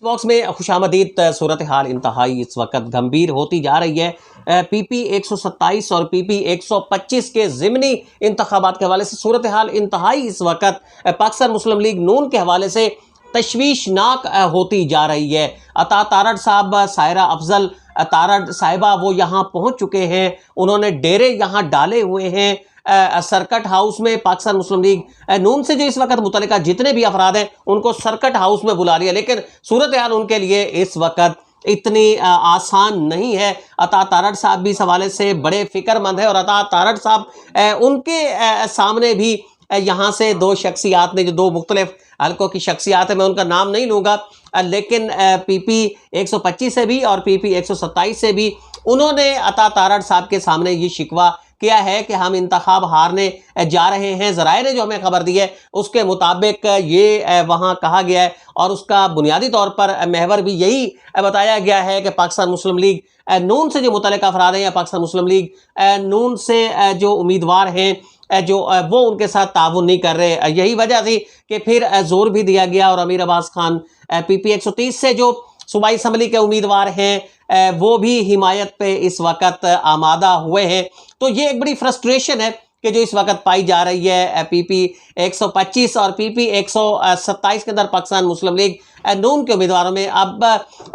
Box में खुशामदीद। सूरत हाल इंतहाई इस वक्त गंभीर होती जा रही है। पीपी 127 और पीपी 125 के ज़िमनी इंतखाबात के हवाले से सूरत हाल इंतहाई इस वक्त पाकिस्तान मुस्लिम लीग नून के हवाले से तशवीशनाक होती जा रही है। अता तारड़ साहब, सायरा अफजल तारड़ साहिबा वो यहाँ पहुँच चुके हैं। उन्होंने डेरे यहाँ डाले हुए हैं सर्कट हाउस में। पाकिस्तान मुस्लिम लीग नून से जो इस वक्त मुतल्लिका जितने भी अफराद हैं उनको सर्कट हाउस में बुला लिया, लेकिन सूरत हाल उनके लिए इस वक्त इतनी आसान नहीं है। अता तारड़ साहब भी इस हवाले से बड़े फिक्रमंद है और अता तारड़ साहब उनके सामने भी यहाँ से दो शख्सियात ने, जो दो मुख्तलिफ हल्कों की शख्सियात है, मैं उनका नाम नहीं लूँगा, लेकिन पीपी 125 से भी और पीपी 127 से भी उन्होंने अता तारड़ साहब के सामने ये शिकवा किया है कि हम इंतखाब हारने जा रहे हैं। ज़राए ने जो हमें खबर दी है उसके मुताबिक ये वहाँ कहा गया है और उसका बुनियादी तौर पर महवर भी यही बताया गया है कि पाकिस्तान मुस्लिम लीग नून से जो मुतल्लिका अफराद हैं या पाकिस्तान मुस्लिम लीग नून से जो उम्मीदवार हैं जो वो उनके साथ ताउन नहीं कर रहे। यही वजह थी कि फिर जोर भी दिया गया और अमीर अब्बास खान पीपी 130 से जो सूबाई असम्बली के उम्मीदवार हैं वो भी हिमायत पे इस वक्त आमादा हुए हैं। तो ये एक बड़ी फ्रस्ट्रेशन है कि जो इस वक्त पाई जा रही है पीपी 125 और पीपी 127 के अंदर पाकिस्तान मुस्लिम लीग नून के उम्मीदवारों में। अब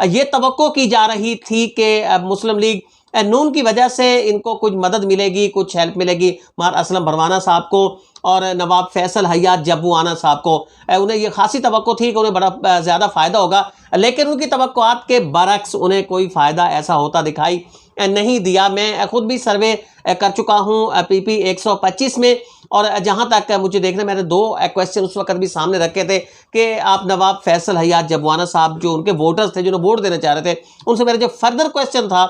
ये तवक्को की जा रही थी कि मुस्लिम लीग नून की वजह से इनको कुछ मदद मिलेगी, कुछ हेल्प मिलेगी मार असलम भरवाना साहब को और नवाब फैसल हयात जब्बुआना साहब को। उन्हें ये खासी तवक्को थी कि उन्हें बड़ा ज़्यादा फ़ायदा होगा, लेकिन उनकी तवक्कुआत के बरक्स उन्हें कोई फ़ायदा ऐसा होता दिखाई नहीं दिया। मैं खुद भी सर्वे कर चुका हूँ पीपी 125 में और जहाँ तक मुझे देखने, मैंने दो क्वेश्चन उस वक्त भी सामने रखे थे कि आप नवाब फैसल हयात जब्बुआना साहब जो उनके वोटर्स थे, जो वोट देना चाह रहे थे, उनसे मेरा जो फर्दर क्वेश्चन था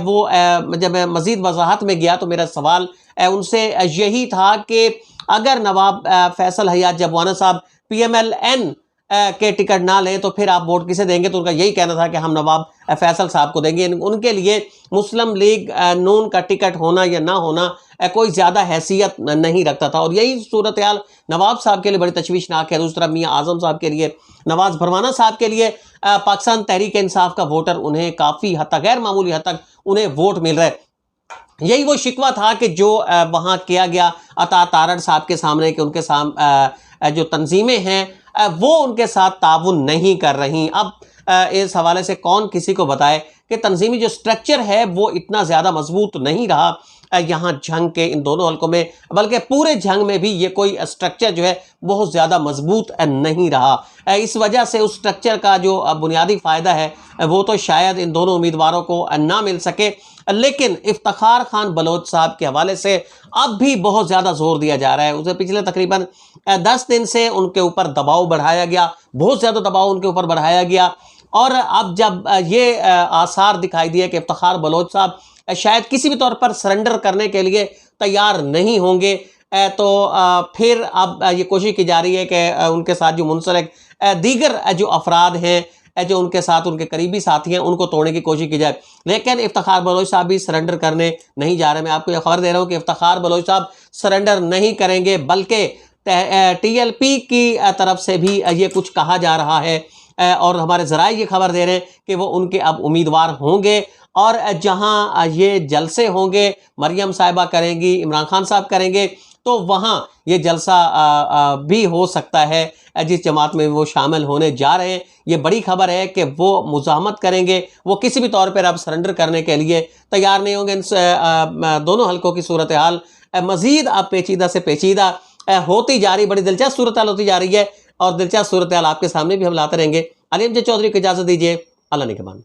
वो जब मैं मज़ीद वजाहत में गया तो मेरा सवाल उनसे यही था कि अगर नवाब फैसल हयात जब्बुआना साहब PMLN के टिकट ना लें तो फिर आप वोट किसे देंगे? तो उनका यही कहना था कि हम नवाब फैसल साहब को देंगे। उनके लिए मुस्लिम लीग नून का टिकट होना या ना होना कोई ज़्यादा हैसियत नहीं रखता था और यही सूरत हाल नवाब साहब के लिए बड़ी तशवीशनाक है। दूसरी तरफ मियाँ आज़म साहब के लिए, नवाज भरवाना साहब के लिए पाकिस्तान तहरीक इंसाफ का वोटर उन्हें काफ़ी हद तक, गैर मामूली हद तक उन्हें वोट मिल रहा है। यही वो शिकवा था कि जो वहाँ किया गया अता तारड़ साहब के सामने कि उनके सामने जो तंजीमें हैं वो उनके साथ ताउन नहीं कर रही। अब इस हवाले से कौन किसी को बताए कि तंजीमी जो स्ट्रक्चर है वो इतना ज़्यादा मजबूत नहीं रहा यहाँ जंग के इन दोनों हल्कों में, बल्कि पूरे जंग में भी ये कोई स्ट्रक्चर जो है बहुत ज़्यादा मजबूत नहीं रहा। इस वजह से उस स्ट्रक्चर का जो बुनियादी फ़ायदा है वो तो शायद इन दोनों उम्मीदवारों को ना मिल सके, लेकिन इफ्तिखार खान बलोच साहब के हवाले से अब भी बहुत ज़्यादा जोर दिया जा रहा है। उसे पिछले तकरीबन 10 दिन से उनके ऊपर दबाव बढ़ाया गया, बहुत ज़्यादा दबाव उनके ऊपर बढ़ाया गया और अब जब ये आसार दिखाई दिए कि इफ्तिखार बलोच साहब शायद किसी भी तौर पर सरेंडर करने के लिए तैयार नहीं होंगे, तो फिर अब ये कोशिश की जा रही है कि उनके साथ जो मुंसलिक दीगर जो अफराद हैं, जो उनके साथ उनके करीबी साथी हैं, उनको तोड़ने की कोशिश की जाए। लेकिन इफ्तिखार बलोच साहब भी सरेंडर करने नहीं जा रहे। मैं आपको यह खबर दे रहा हूँ कि इफ्तिखार बलोच साहब सरेंडर नहीं करेंगे, बल्कि TLP की तरफ से भी ये कुछ कहा जा रहा है और हमारे ज़राए ये खबर दे रहे हैं कि वो उनके अब उम्मीदवार होंगे और जहां ये जलसे होंगे, मरियम साहिबा करेंगी, इमरान खान साहब करेंगे, तो वहां ये जलसा भी हो सकता है जिस जमात में वो शामिल होने जा रहे हैं। ये बड़ी खबर है कि वो मुज़ाहमत करेंगे, वो किसी भी तौर पर अब सरेंडर करने के लिए तैयार नहीं होंगे। दोनों हल्कों की सूरत हाल मज़ीद अब पेचीदा से पेचीदा होती जा रही, बड़ी दिलचस्प सूरत हाल होती जा रही है और दिलचस्प सूरत हाल आपके सामने भी हम लाते रहेंगे। अली अमजद चौधरी को इजाज़त दीजिए। अल्लाह निगहबान।